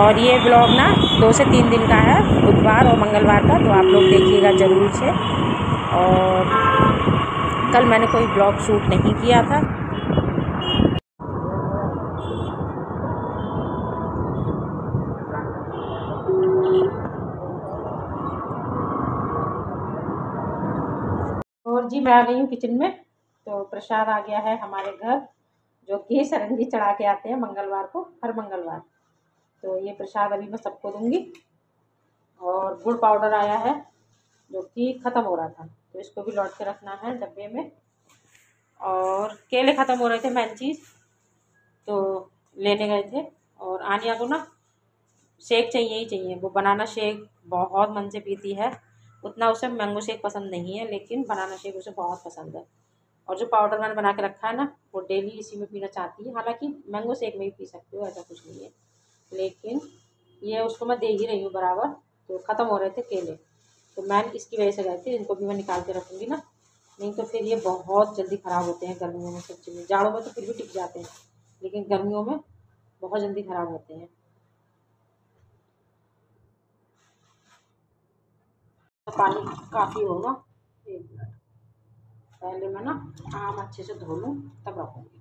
और ये ब्लॉग ना 2 से 3 दिन का है, बुधवार और मंगलवार का, तो आप लोग देखिएगा ज़रूर से। और कल मैंने कोई ब्लॉग शूट नहीं किया था। और जी मैं आ गई हूँ किचन में। तो प्रसाद आ गया है हमारे घर, जो कि सरंगी चढ़ा के आते हैं मंगलवार को, हर मंगलवार। तो ये प्रसाद अभी मैं सबको दूंगी। और गुड़ पाउडर आया है जो कि ख़त्म हो रहा था, तो इसको भी लौट के रखना है डब्बे में। और केले ख़त्म हो रहे थे, मेन चीज़ तो लेने गए थे। और आनिया को ना शेक चाहिए ही चाहिए, वो बनाना शेक बहुत मन से पीती है। उतना उसे मैंगो शेक पसंद नहीं है, लेकिन बनाना शेक उसे बहुत पसंद है। और जो पाउडर मैंने बना के रखा है ना, वो डेली इसी में पीना चाहती है। हालांकि मैंगो शेक में भी पी सकती हो, ऐसा कुछ नहीं है, लेकिन ये उसको मैं दे ही रही हूँ बराबर। तो ख़त्म हो रहे थे केले, तो मैं इसकी वजह से गए थे। इनको भी मैं निकाल के रखूँगी ना, नहीं तो फिर ये बहुत जल्दी ख़राब होते हैं गर्मियों में। सब्जी में जाड़ों में तो फिर भी टिक जाते हैं, लेकिन गर्मियों में बहुत जल्दी ख़राब होते हैं। तो पानी काफ़ी होगा, 1 मिनट पहले मैं ना आम अच्छे से धो लूँ तब रखूँगी।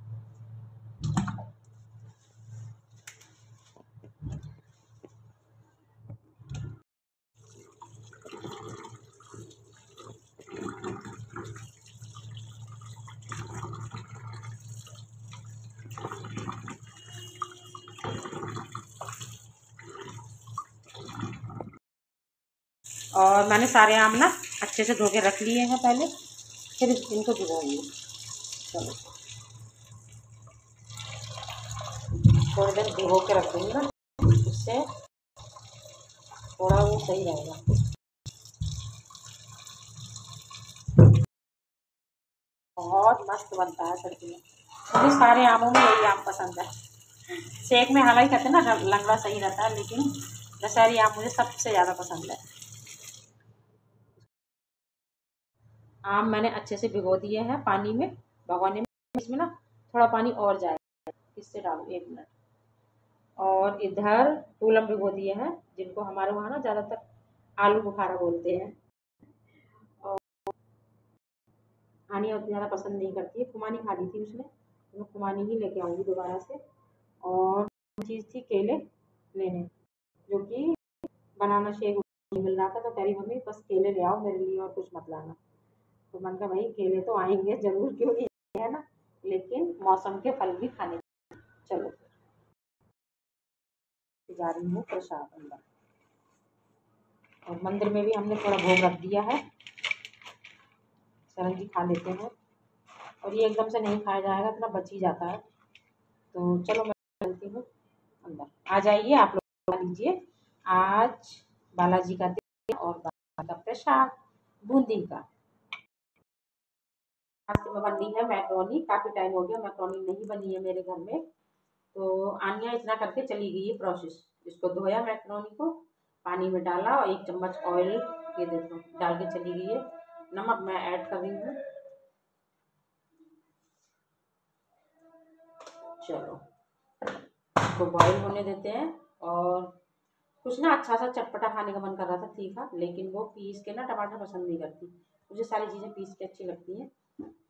और मैंने सारे आम ना अच्छे से धो के रख लिए हैं पहले, फिर इनको भिगोऊंगी। चलो थोड़ी देर भिगो के रख दूँगी ना, उससे थोड़ा वो सही रहेगा। बहुत मस्त बनता है सब्जी में। मुझे सारे आमों में यही आम पसंद है। शेक में हालांकि कहते हैं ना लंगड़ा सही रहता है, लेकिन दशहरी आम मुझे सबसे ज़्यादा पसंद है। आम मैंने अच्छे से भिगो दिए हैं पानी में, भगोने में। इसमें ना थोड़ा पानी और जाएगा, इससे डालूँ 1 मिनट। और इधर टूलम भिगो दिए हैं, जिनको हमारे वहाँ ना ज़्यादातर आलू बुखारा बोलते हैं। और आनी उतनी ज़्यादा पसंद नहीं करती है, खुमानी खा ली थी उसने, मैं खुमानी ही लेके आऊँगी दोबारा से। और चीज़ थी केले लेने, जो कि बनाना शेक मिल रहा था, तो कह रही मम्मी बस केले ले आओ मेरे लिए और कुछ मत लाना। तो मैंने कहा भाई केले तो आएंगे ज़रूर, क्यों नहीं, है ना, लेकिन मौसम के फल भी खाने। चलो जा रही हूँ प्रसाद अंदर। और मंदिर में भी हमने थोड़ा भोग रख दिया है, सरंगी खा लेते हैं। और ये एकदम से नहीं खाया जाएगा, इतना बच ही जाता है। तो चलो मैं चलती हूँ अंदर। आ जाइए आप लोग, खा लीजिए। आज बालाजी का दिन और बाबा का प्रसाद बूंदी का। नाश्ते में बनी है मैक्रोनी, काफ़ी टाइम हो गया मैक्रोनी नहीं बनी है मेरे घर में। तो आनिया इतना करके चली गई है प्रोसेस। इसको धोया मैक्रोनी को, पानी में डाला और 1 चम्मच ऑयल ये देखो डाल के चली गई है। नमक मैं ऐड कर रही हूँ। चलो इसको बॉईल होने देते हैं। और कुछ ना अच्छा सा चटपटा खाने का मन कर रहा था, तीखा, लेकिन वो पीस के ना टमाटर पसंद नहीं करती, मुझे सारी चीज़ें पीस के अच्छी लगती हैं।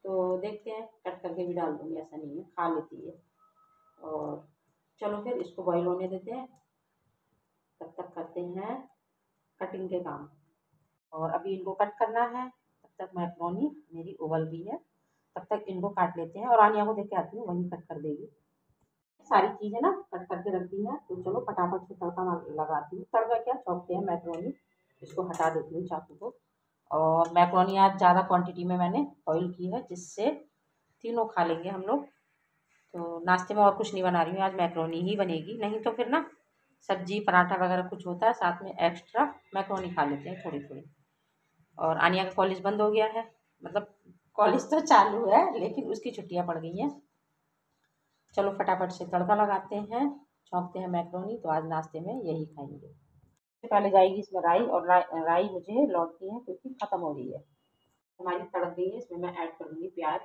तो देखते हैं, कट करके भी डाल दूँगी, ऐसा नहीं है, खा लेती है। और चलो फिर इसको बॉईल होने देते हैं, तब तक करते हैं कटिंग के काम। और अभी इनको कट करना है, तब तक मैक्रोनी मेरी उबल भी है, तब तक इनको काट लेते हैं। और आनिया को देख के आती हूँ, वही कट कर देगी। सारी चीज़ें ना कट करके रख दी हैं, तो चलो फटाफट से तड़का लगाती हूँ। तड़का क्या छौंकते हैं मैक्रोनी, इसको हटा देती हूँ चाकू को। और मैक्रोनी आज ज़्यादा क्वांटिटी में मैंने बॉईल की है, जिससे तीनों खा लेंगे हम लोग। तो नाश्ते में और कुछ नहीं बना रही हूँ, आज मैक्रोनी ही बनेगी। नहीं तो फिर ना सब्जी पराठा वगैरह कुछ होता है साथ में एक्स्ट्रा, मैक्रोनी खा लेते हैं थोड़ी थोड़ी। और आनिया का कॉलेज बंद हो गया है, मतलब कॉलेज तो चालू है लेकिन उसकी छुट्टियाँ पड़ गई हैं। चलो फटाफट से तड़का लगाते हैं, छौंकते हैं मैक्रोनी। तो आज नाश्ते में यही खाएंगे। पहले जाएगी इसमें राई, और राई मुझे लौटती है क्योंकि ख़त्म हो रही है। हमारी तड़क गई है, इसमें मैं ऐड करूँगी प्याज।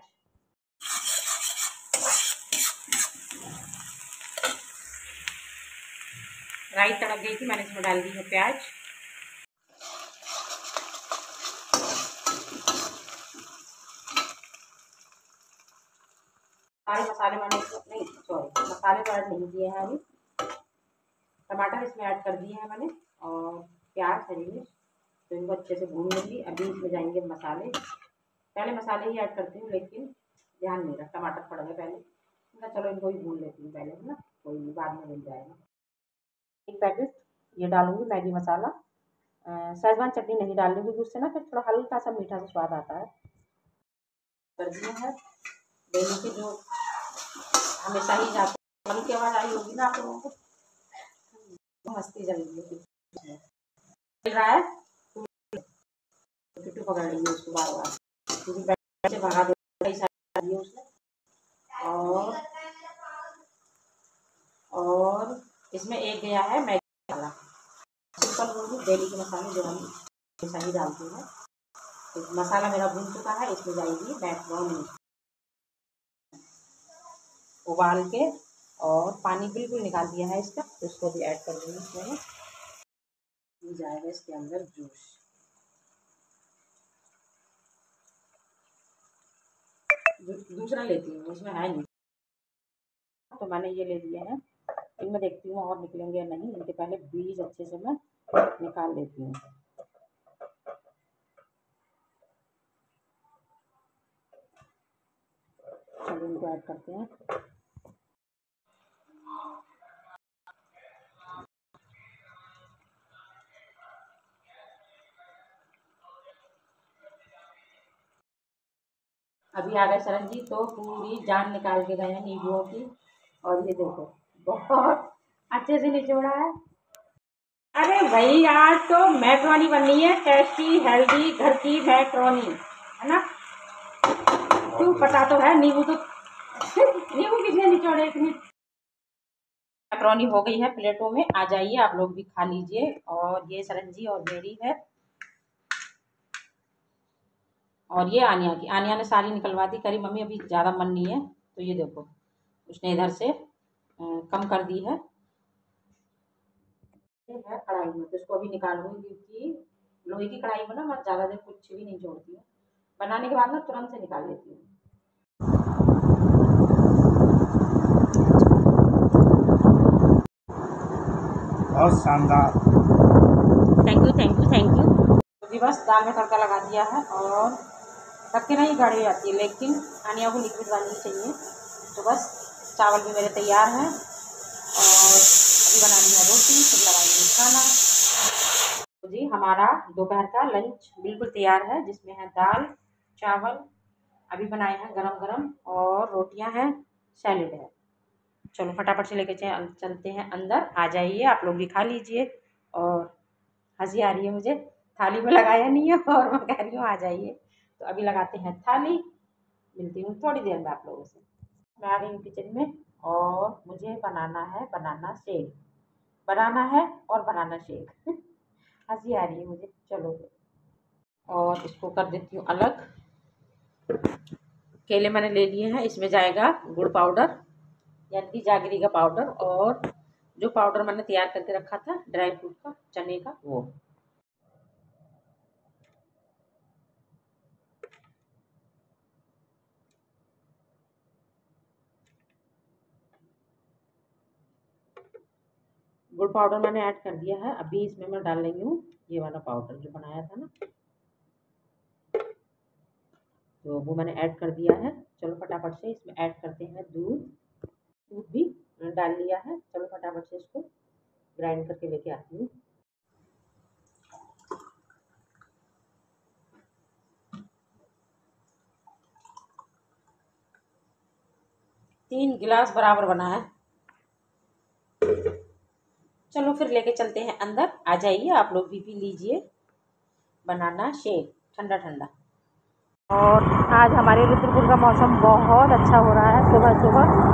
राई तड़क गई थी, मैंने इसमें डाल दी है प्याज। सारे मसाले मैंने नहीं, सॉरी, मसाले तो ऐड नहीं किए हैं अभी। टमाटर इसमें ऐड कर दिए हैं मैंने और प्याज, हरी मिर्च, तो इनको अच्छे से भून लूँगी। अभी इसमें जाएंगे मसाले। पहले मसाले ही ऐड करती हूँ, लेकिन ध्यान नहीं रहा, टमाटर पड़ गए पहले। चलो इनको ही भून लेती हूँ पहले, है ना, कोई नहीं, बाद में मिल जाएगा। एक पैकेट ये डालूंगी मैगी मसाला। शेजवान चटनी नहीं डाल लूँगी, उससे ना फिर थोड़ा हल्का सा मीठा सा स्वाद आता है। कर दिया है डेली के जो हमेशा ही जाते हैं। की आवाज़ आई होगी ना आप लोगों को, मस्ती चल रही है, चल रहा है, टुट्टू पकड़ रही है उसको बार बार, क्योंकि बैठ से भगा दे उसने। और इसमें एक गया है मैगी मसाला, सिंपल होगी डेली के मसाले जो हम हमेशा ही डालते हैं। तो मसाला मेरा भून चुका है, इसमें जाएगी मैक्रोनी उबाल के, और पानी बिल्कुल निकाल दिया है इसका, तो इसको भी ऐड कर दूँगी इसमें। जाएगा इसके अंदर जूस। दूसरा लेती हूँ, उसमें है नहीं, तो मैंने ये ले लिया है। इनमें देखती हूँ और निकलेंगे या नहीं, इनके पहले बीज अच्छे से मैं निकाल लेती हूँ। चलो इनको ऐड करते हैं। अभी आ गए शरण जी, तो पूरी जान निकाल के गए हैं नींबुओं की। और ये देखो बहुत अच्छे से निचोड़ा है। अरे भाई आज तो मैक्रोनी बननी है, टेस्टी हेल्दी घर की मैक्रोनी, है ना। क्यों पता तो है, नींबू तो नींबू कितने निचोड़े इतने। मैक्रोनी हो गई है प्लेटों में, आ जाइए आप लोग भी खा लीजिए। और ये शरण जी और मेरी है, और ये आनिया की। आनिया ने सारी निकलवा दी, करी मम्मी अभी ज़्यादा मन नहीं है, तो ये देखो उसने इधर से कम कर दी है। है कढ़ाई में, तो इसको अभी निकालूंगी, क्योंकि लोहे की कढ़ाई में ना मैं ज़्यादा देर कुछ भी नहीं छोड़ती हूँ। बनाने के बाद ना तुरंत से निकाल लेती हूँ। बहुत शानदार, thank you thank you thank you. तो जी बस दाल में तड़का लगा दिया है, और तड़के नहीं गाढ़ी जाती है, लेकिन आनिया को लिक्विड वाली चाहिए। तो बस चावल भी मेरे तैयार हैं, और अभी बनानी है रोटी, फिर लगाएंगे खाना। तो जी हमारा दोपहर का लंच बिल्कुल तैयार है, जिसमें है दाल चावल अभी बनाए हैं गरम गरम, और रोटियां हैं, सैलेड है। चलो फटाफट से लेके चलते हैं अंदर, आ जाइए आप लोग भी खा लीजिए। और हंसी आ रही है मुझे, थाली में लगाया नहीं है और मैं कह रही हूँ आ जाइए। तो अभी लगाते हैं थाली, मिलती हूँ थोड़ी देर में आप लोगों से। मैं आ गई हूँ किचन में, और मुझे बनाना है बनाना शेक, बनाना है और बनाना शेक हंसी आ रही है मुझे। चलो और इसको कर देती हूँ अलग। केले मैंने ले लिए हैं, इसमें जाएगा गुड़ पाउडर यानी कि जागरी का पाउडर, और जो पाउडर मैंने तैयार करके रखा था ड्राई फ्रूट का, चने का, वो। गुड़ पाउडर मैंने ऐड कर दिया है। अभी इसमें मैं डाल रही हूँ ये वाला पाउडर जो बनाया था ना, तो वो मैंने ऐड कर दिया है। चलो फटाफट से इसमें ऐड करते हैं दूध। दूध भी डाल लिया है। चलो फटाफट से इसको ग्राइंड करके लेके आती हूँ। तीन गिलास बराबर बना है। चलो फिर लेके चलते हैं अंदर, आ जाइए आप लोग भी पी लीजिए बनाना शेक ठंडा ठंडा। और आज हमारे रुद्रपुर का मौसम बहुत अच्छा हो रहा है, सुबह सुबह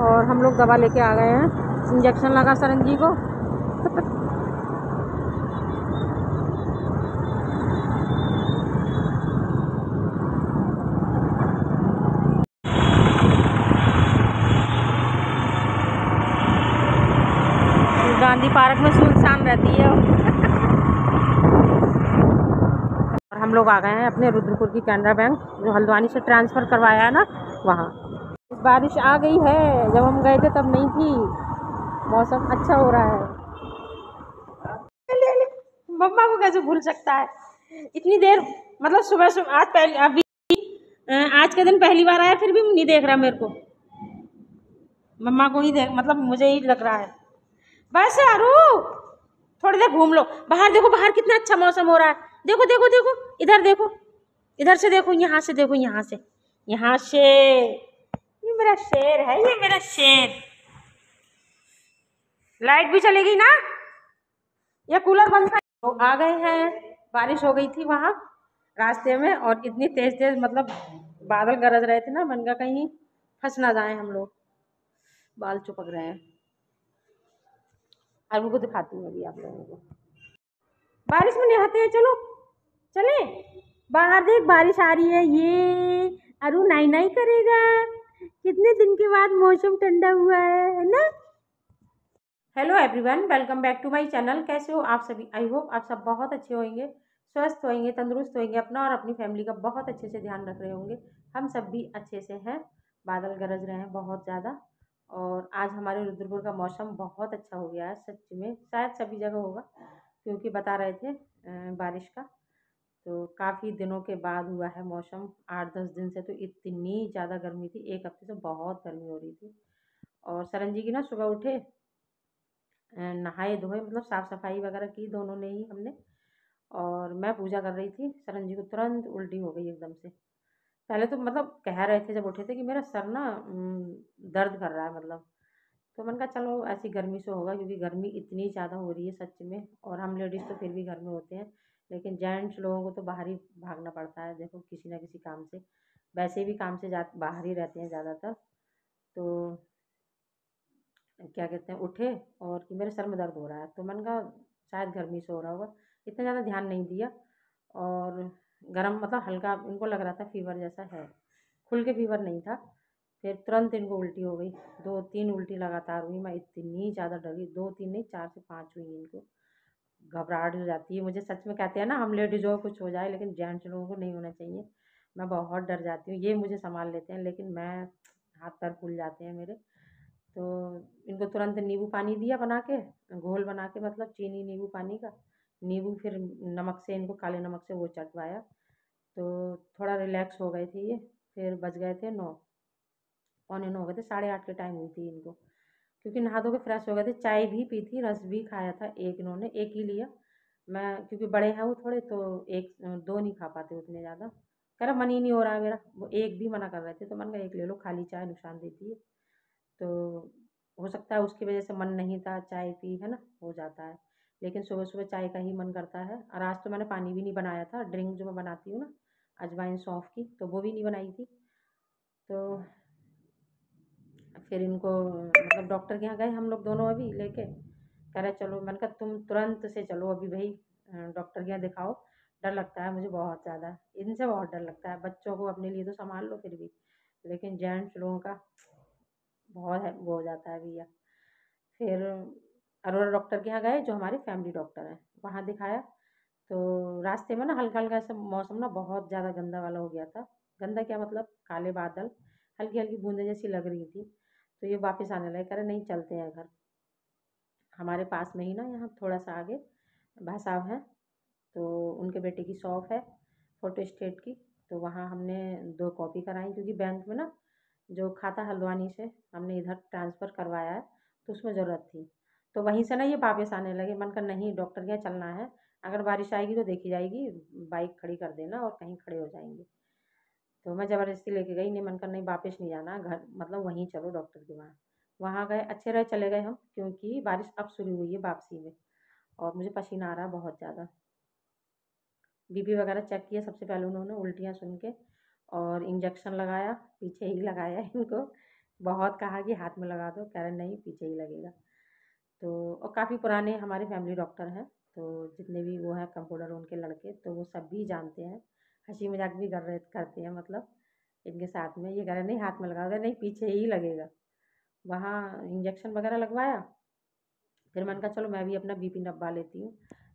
और हम लोग दवा लेके आ गए हैं। इंजेक्शन लगा सरंजी को। गांधी पार्क में सुनसान रहती है। और हम लोग आ गए हैं अपने रुद्रपुर की कैनरा बैंक, जो हल्द्वानी से ट्रांसफ़र करवाया है ना, वहाँ। बारिश आ गई है, जब हम गए थे तब नहीं थी। मौसम अच्छा हो रहा है। मम्मा को कैसे भूल सकता है इतनी देर, मतलब सुबह सुबह। आज पहले अभी आज के दिन पहली बार आया, फिर भी नहीं देख रहा मेरे को। मम्मा को ही देख, मतलब मुझे ही लग रहा है। बस आरू, थोड़ी देर घूम लो बाहर। देखो बाहर कितना अच्छा मौसम हो रहा है। देखो देखो देखो, इधर देखो, इधर से देखो, यहाँ से देखो, यहाँ से, यहाँ से। ये मेरा शेर है, ये मेरा शेर। लाइट भी चलेगी ना, ये कूलर बंद कर। तो आ गए हैं। बारिश हो गई थी वहाँ रास्ते में, और इतनी तेज तेज, मतलब बादल गरज रहे थे ना, मन का कहीं फंस ना जाए हम लोग। बाल चिपक रहे हैं। अब को दिखाती हूँ अभी आप लोगों को। बारिश में नहाते हैं, चलो चले। बाहर देख, बारिश आ रही है। ये अरु नाई नाई करेगा। कितने दिन के बाद मौसम ठंडा हुआ है ना। Hello everyone, welcome back to my channel. कैसे हो आप सभी? आई होप आप सब बहुत अच्छे होंगे, स्वस्थ होंगे, तंदुरुस्त होंगे, अपना और अपनी फैमिली का बहुत अच्छे से ध्यान रख रहे होंगे। हम सब भी अच्छे से हैं। बादल गरज रहे हैं बहुत ज़्यादा, और आज हमारे रुद्रपुर का मौसम बहुत अच्छा हो गया है सच में। शायद सभी जगह होगा, क्योंकि बता रहे थे बारिश का। तो काफ़ी दिनों के बाद हुआ है मौसम। 8-10 दिन से तो इतनी ज़्यादा गर्मी थी, एक हफ्ते से बहुत गर्मी हो रही थी। और सरंजी की ना, सुबह उठे, नहाए धोए, मतलब साफ़ सफाई वगैरह की दोनों ने ही, हमने। और मैं पूजा कर रही थी, सरंजी को तुरंत उल्टी हो गई एकदम से। पहले तो मतलब कह रहे थे जब उठे थे कि मेरा सर ना दर्द कर रहा है, मतलब। तो मैंने कहा चलो ऐसी गर्मी से होगा, क्योंकि गर्मी इतनी ज़्यादा हो रही है सच में। और हम लेडीज़ तो फिर भी घर में होते हैं, लेकिन जेंट्स लोगों को तो बाहर ही भागना पड़ता है, देखो किसी ना किसी काम से। वैसे भी काम से बाहर ही रहते हैं ज़्यादातर। तो क्या कहते हैं, उठे और कि मेरे सर में दर्द हो रहा है। तो मैंने कहा शायद गर्मी से हो रहा होगा, इतना ज़्यादा ध्यान नहीं दिया। और गर्म, मतलब हल्का इनको लग रहा था फीवर जैसा है, खुल के फीवर नहीं था। फिर तुरंत इनको उल्टी हो गई, 2-3 उल्टी लगातार हुई। मैं इतनी ज़्यादा डरी, 2-3 नहीं, 4 से 5 हुई इनको। घबराहट हो जाती है मुझे सच में। कहते हैं ना, हम लेडीज़ों को कुछ हो जाए, लेकिन जेंट्स लोगों को नहीं होना चाहिए। मैं बहुत डर जाती हूँ। ये मुझे संभाल लेते हैं, लेकिन मैं, हाथ पैर फूल जाते हैं मेरे। तो इनको तुरंत नींबू पानी दिया बना के, घोल बना के, मतलब चीनी नींबू पानी का। नींबू फिर नमक से, इनको काले नमक से वो चटवाया। तो थोड़ा रिलैक्स हो गए थे ये। फिर बज गए थे 9, पौने 9 हो गए थे, 8:30 के टाइम हुई थी इनको। क्योंकि नहा धो के फ्रेश हो गए थे, चाय भी पी थी, रस भी खाया था एक, इन्होंने एक ही लिया। मैं, क्योंकि बड़े हैं वो थोड़े, तो एक 2 नहीं खा पाते उतने ज़्यादा। कह रहा मन ही नहीं हो रहा है मेरा, वो एक भी मना कर रहे थे। तो मैंने कहा एक ले लो, खाली चाय नुकसान देती है। तो हो सकता है उसकी वजह से मन नहीं था, चाय पी, है ना, हो जाता है। लेकिन सुबह सुबह चाय का ही मन करता है। और आज तो मैंने पानी भी नहीं बनाया था, ड्रिंक जो मैं बनाती हूँ ना, अजवाइन सौंफ की, तो वो भी नहीं बनाई थी। तो फिर इनको, मतलब डॉक्टर के यहाँ गए हम लोग दोनों अभी लेके। कह रहे चलो, मैंने कहा तुम तुरंत से चलो अभी भाई, डॉक्टर के यहाँ दिखाओ। डर लगता है मुझे बहुत ज़्यादा, इनसे बहुत डर लगता है। बच्चों को अपने लिए तो संभाल लो फिर भी, लेकिन जेंट्स लोगों का बहुत है, वो हो जाता है भैया। फिर अरोड़ा डॉक्टर के यहाँ गए, जो हमारे फैमिली डॉक्टर हैं, वहाँ दिखाया। तो रास्ते में ना हल्का हल्का ऐसा मौसम ना बहुत ज़्यादा गंदा वाला हो गया था। गंदा क्या, मतलब काले बादल, हल्की हल्की बूंदें जैसी लग रही थी। तो ये वापस आने लगे, कह रहे नहीं चलते हैं घर। हमारे पास में ही ना, यहाँ थोड़ा सा आगे भाई साहब हैं, तो उनके बेटे की शॉप है फोटो स्टेट की। तो वहाँ हमने 2 कॉपी कराई, क्योंकि बैंक में ना जो खाता हल्द्वानी से हमने इधर ट्रांसफ़र करवाया है, तो उसमें ज़रूरत थी। तो वहीं से ना ये वापस आने लगे। मन कर नहीं, डॉक्टर के यहाँ चलना है, अगर बारिश आएगी तो देखी जाएगी, बाइक खड़ी कर देना और कहीं खड़े हो जाएंगे। तो मैं ज़बरदस्ती लेके गई, नहीं, मन कर नहीं, वापस नहीं जाना घर, मतलब वहीं चलो डॉक्टर के वहाँ। वहाँ गए, अच्छे रहे, चले गए हम, क्योंकि बारिश अब शुरू हुई है वापसी में, और मुझे पसीना आ रहा है बहुत ज़्यादा। बीपी वगैरह चेक किया सबसे पहले उन्होंने, उल्टियाँ सुन के, और इंजेक्शन लगाया, पीछे ही लगाया इनको, बहुत कहा कि हाथ में लगा दो, कह रहे नहीं पीछे ही लगेगा। तो और काफ़ी पुराने हमारे फैमिली डॉक्टर हैं, तो जितने भी वो हैं कंपाउंडर उनके लड़के, तो वो सब भी जानते हैं, हँसी मज़ाक भी करते हैं मतलब इनके साथ में। ये कह रहे नहीं हाथ में लगा दो, नहीं पीछे ही लगेगा। वहाँ इंजेक्शन वगैरह लगवाया, फिर मैंने कहा चलो मैं भी अपना बीपी नपवा लेती हूँ।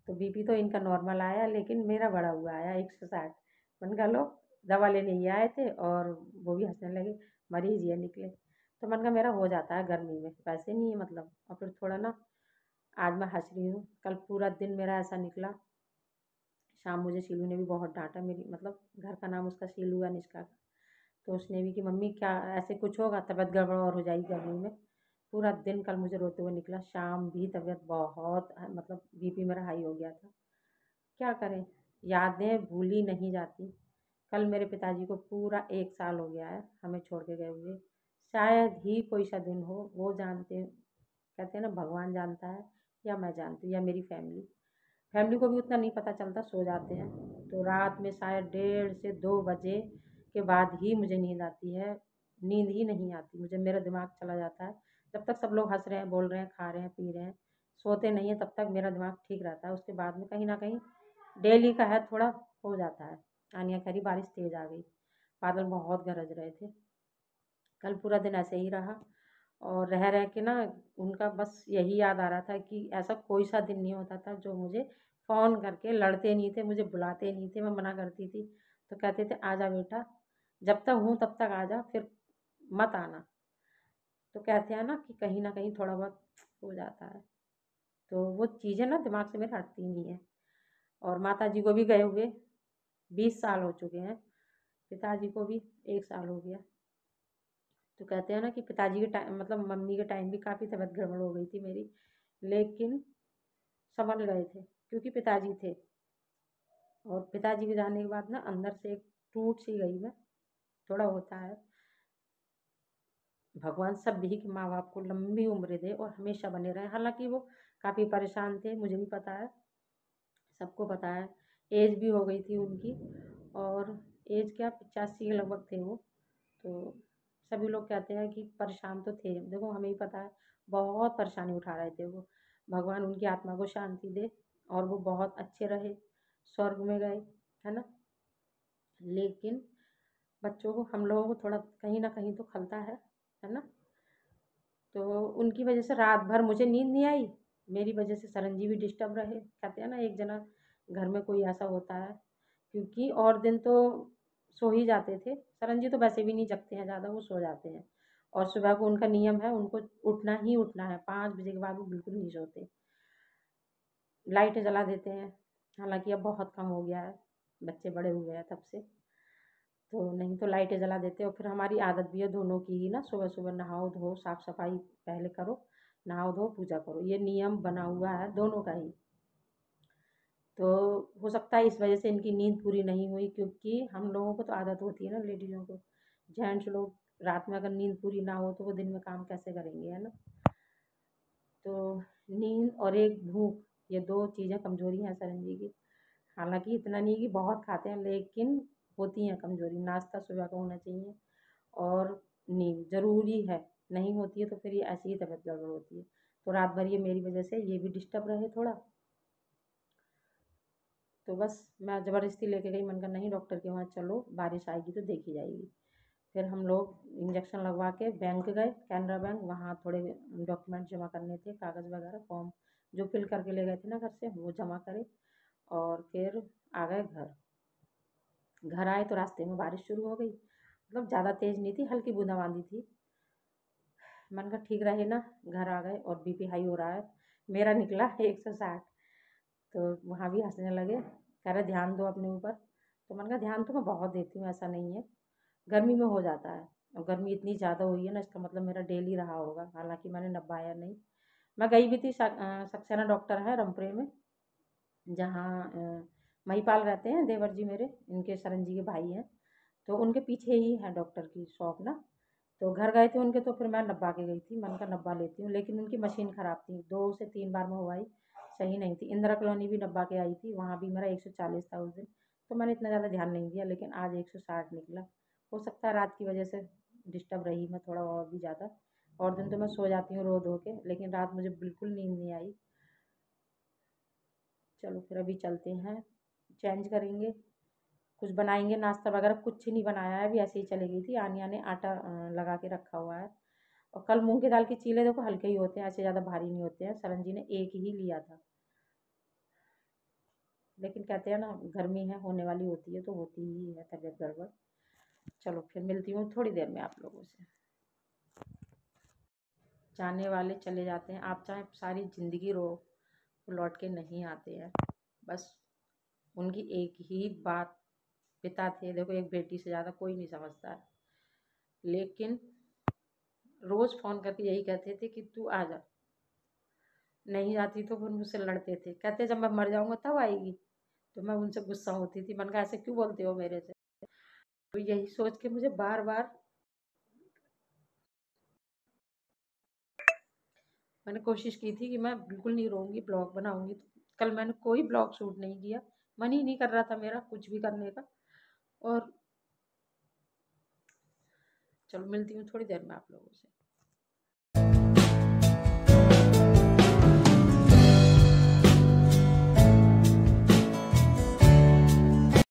तो बीपी तो इनका नॉर्मल आया, लेकिन मेरा बढ़ा हुआ आया 160। मैंने कहा लो, दवा लेने ही आए थे और वो भी हंसने लगे, मरीज ये निकले। तो मैंने कहा मेरा हो जाता है गर्मी में, वैसे नहीं है मतलब। और फिर थोड़ा ना आज मैं हंस रही हूँ, कल पूरा दिन मेरा ऐसा निकला। शाम मुझे शीलू ने भी बहुत डांटा, मेरी मतलब घर का नाम उसका शीलू है निष्का का। तो उसने भी कि मम्मी क्या ऐसे कुछ होगा, तबीयत गड़बड़ और हो जाएगी गर्मी में। पूरा दिन कल मुझे रोते हुए निकला, शाम भी तबीयत बहुत मतलब बीपी मेरा हाई हो गया था। क्या करें, यादें भूली नहीं जाती। कल मेरे पिताजी को पूरा 1 साल हो गया है हमें छोड़ के गए हुए। शायद ही कोई सा दिन हो, वो जानते, कहते हैं ना भगवान जानता है, या मैं जानती हूँ, या मेरी फैमिली। फैमिली को भी उतना नहीं पता चलता, सो जाते हैं। तो रात में शायद 1:30 से 2 बजे के बाद ही मुझे नींद आती है। नींद ही नहीं आती मुझे, मेरा दिमाग चला जाता है। जब तक सब लोग हंस रहे हैं, बोल रहे हैं, खा रहे हैं, पी रहे हैं, सोते नहीं हैं, तब तक मेरा दिमाग ठीक रहता है। उसके बाद में कहीं ना कहीं डेली का है, थोड़ा हो जाता है। आनिया कह रही बारिश तेज आ गई, बादल बहुत गरज रहे थे। कल पूरा दिन ऐसे ही रहा, और रह रह के ना उनका बस यही याद आ रहा था कि ऐसा कोई सा दिन नहीं होता था जो मुझे फ़ोन करके लड़ते नहीं थे, मुझे बुलाते नहीं थे। मैं मना करती थी तो कहते थे आ जा बेटा, जब तक हूँ तब तक आ जा, फिर मत आना। तो कहते हैं ना कि कहीं ना कहीं थोड़ा बहुत हो जाता है। तो वो चीज़ें ना दिमाग से मेरे हटती नहीं है। और माता जी को भी गए हुए 20 साल हो चुके हैं, पिताजी को भी 1 साल हो गया। तो कहते हैं ना कि पिताजी के टाइम मतलब मम्मी के टाइम भी काफ़ी तबीयत गड़बड़ हो गई थी मेरी, लेकिन संभल गए थे क्योंकि पिताजी थे। और पिताजी के जाने के बाद ना अंदर से एक टूट सी गई मैं। थोड़ा होता है, भगवान सभी के माँ बाप को लंबी उम्र दे और हमेशा बने रहे। हालांकि वो काफ़ी परेशान थे, मुझे भी पता है, सबको पता है। एज भी हो गई थी उनकी, और एज क्या 85 के लगभग थे वो। तो सभी लोग कहते हैं कि परेशान तो थे, देखो हमें ही पता है बहुत परेशानी उठा रहे थे वो। भगवान उनकी आत्मा को शांति दे, और वो बहुत अच्छे रहे, स्वर्ग में गए, है ना। लेकिन बच्चों को, हम लोगों को थोड़ा कहीं ना कहीं तो खलता है ना। तो उनकी वजह से रात भर मुझे नींद नहीं आई, मेरी वजह से सरनजी भी डिस्टर्ब रहे। कहते हैं ना एक जना घर में कोई ऐसा होता है, क्योंकि और दिन तो सो ही जाते थे। सरनजी तो वैसे भी नहीं जगते हैं ज़्यादा, वो सो जाते हैं। और सुबह को उनका नियम है, उनको उठना ही उठना है, 5 बजे के बाद वो बिल्कुल नहीं सोते। लाइटें जला देते हैं, हालांकि अब बहुत कम हो गया है, बच्चे बड़े हुए हैं तब से। तो नहीं तो लाइटें जला देते। और फिर हमारी आदत भी है दोनों की ही ना, सुबह सुबह नहाओ धो, साफ़ सफाई पहले करो, नहाओ धो पूजा करो, ये नियम बना हुआ है दोनों का ही। तो हो सकता है इस वजह से इनकी नींद पूरी नहीं हुई, क्योंकि हम लोगों को तो आदत होती है ना लेडीज़ों को। जेंट्स लोग रात में अगर नींद पूरी ना हो तो वो दिन में काम कैसे करेंगे, है ना। तो नींद और एक भूख, ये दो चीज़ें कमज़ोरी हैं सरन जी की। हालांकि इतना नहीं कि बहुत खाते हैं, लेकिन होती हैं कमज़ोरी। नाश्ता सुबह का होना चाहिए, और नींद ज़रूरी है, नहीं होती है तो फिर ये ऐसी ही तबीयत गड़बड़ होती है। तो रात भर ये मेरी वजह से ये भी डिस्टर्ब रहे थोड़ा। तो बस मैं ज़बरदस्ती लेके गई, मैंने कहा नहीं डॉक्टर के वहाँ चलो, बारिश आएगी तो देखी जाएगी। फिर हम लोग इंजेक्शन लगवा के बैंक गए, कैनरा बैंक, वहाँ थोड़े डॉक्यूमेंट जमा करने थे, कागज़ वगैरह फॉर्म जो फिल करके ले गए थे ना घर से, वो जमा करे। और फिर आ गए घर। घर आए तो रास्ते में बारिश शुरू हो गई, मतलब ज़्यादा तेज़ नहीं थी, हल्की बूंदाबांदी थी। मैंने कहा ठीक रहे ना। घर आ गए और बीपी हाई हो रहा है, मेरा निकला 160। तो वहाँ भी हंसने लगे, कह रहे ध्यान दो अपने ऊपर। तो मैंने कहा ध्यान तो मैं बहुत देती हूँ, ऐसा नहीं है, गर्मी में हो जाता है। और गर्मी इतनी ज़्यादा हुई है ना, इसका मतलब मेरा डेली रहा होगा, हालांकि मैंने नब्बाया नहीं। मैं गई भी थी सक्सेना डॉक्टर है रमपुरे में, जहाँ महिपाल रहते हैं देवर जी मेरे, इनके शरण जी के भाई हैं। तो उनके पीछे ही है डॉक्टर की शॉप ना। तो घर गए थे उनके, तो फिर मैं नब्बा के गई थी, मैंने कहा नब्बा लेती हूँ। लेकिन उनकी मशीन ख़राब थी, 2 से 3 बार मैं हुआई, सही नहीं थी। इंदिरा कॉलोनी भी नब्बा के आई थी, वहाँ भी मेरा 140 था उस दिन। तो मैंने इतना ज़्यादा ध्यान नहीं दिया, लेकिन आज 160 निकला। हो सकता है रात की वजह से डिस्टर्ब रही मैं थोड़ा और भी ज़्यादा। और दिन तो मैं सो जाती हूँ रो धो के, लेकिन रात मुझे बिल्कुल नींद नहीं आई। चलो फिर अभी चलते हैं, चेंज करेंगे, कुछ बनाएंगे नाश्ता वगैरह। कुछ नहीं बनाया है, अभी ऐसे ही चली गई थी। आनिया ने आटा लगा के रखा हुआ है। और कल मूंग की दाल के चीले देखो हल्के ही होते हैं, ऐसे ज़्यादा भारी नहीं होते हैं। सरन जी ने एक ही लिया था, लेकिन कहते हैं ना गर्मी है होने वाली होती है तो होती ही है तबीयत गड़बड़। चलो फिर मिलती हूँ थोड़ी देर में आप लोगों से। जाने वाले चले जाते हैं, आप चाहे सारी ज़िंदगी रो, वो लौट के नहीं आते हैं। बस उनकी एक ही बात, पिता थे देखो, एक बेटी से ज़्यादा कोई नहीं समझता है। लेकिन रोज़ फ़ोन करके यही कहते थे कि तू आ जा। नहीं आती तो फिर मुझसे लड़ते थे, कहते जब मैं मर जाऊँगा तब आएगी। तो मैं उनसे गुस्सा होती थी, मैंने कहा ऐसे क्यों बोलते हो मेरे से। तो यही सोच के मुझे बार बार मैंने कोशिश की थी कि मैं बिल्कुल नहीं रोऊँगी, ब्लॉग बनाऊँगी। तो कल मैंने कोई ब्लॉग शूट नहीं किया, मन ही नहीं कर रहा था मेरा कुछ भी करने का। और चलो मिलती हूँ थोड़ी देर में आप लोगों से।